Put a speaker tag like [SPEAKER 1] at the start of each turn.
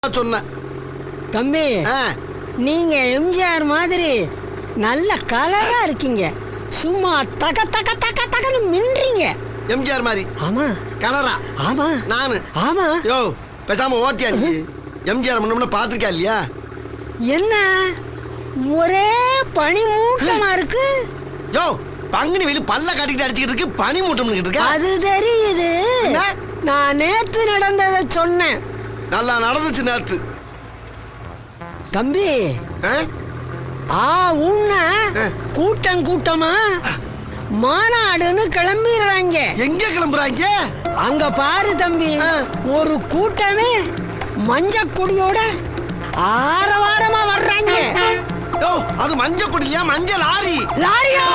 [SPEAKER 1] சொன்ன
[SPEAKER 2] தம்பி, நீங்க எம்ஜிஆர் மாதிரி நல்ல கலரா இருக்கீங்க. சும்மா தக தக தக தகன்னு மின்றீங்க.
[SPEAKER 1] எம்ஜிஆர் மாதிரி?
[SPEAKER 2] ஆமா.
[SPEAKER 1] கலரா?
[SPEAKER 2] ஆமா.
[SPEAKER 1] நானு?
[SPEAKER 2] ஆமா.
[SPEAKER 1] யோ பேசாம ஓட்டியா நீ? எம்ஜிஆர் முன்ன பாத்துருக்கா இல்லையா? என்ன
[SPEAKER 2] ஒரே பனி மூட்டமா இருக்கு?
[SPEAKER 1] யோ பங்குனி வெளி பல்ல காட்டிக்கிட்டு அடிச்சுக்கிட்டு இருக்கு, பனி மூட்டம் இருக்கு.
[SPEAKER 2] அது தெரியுது. நான் நேத்து நடந்ததை சொன்னேன்.
[SPEAKER 1] நல்லா நடந்துச்சு நேத்து.
[SPEAKER 2] தம்பி, உன்ன கூட்டம் கூட்டமா மாநாடுன்னு கிளம்பிடுறாங்க.
[SPEAKER 1] எங்க கிளம்புறாங்க?
[SPEAKER 2] அங்க பாரு தம்பி, ஒரு கூட்டமே மஞ்ச கொடியோட ஆரவாரமா வர்றாங்க.
[SPEAKER 1] அது மஞ்ச கொடியா? மஞ்சள் லாரி.
[SPEAKER 2] லாரியா?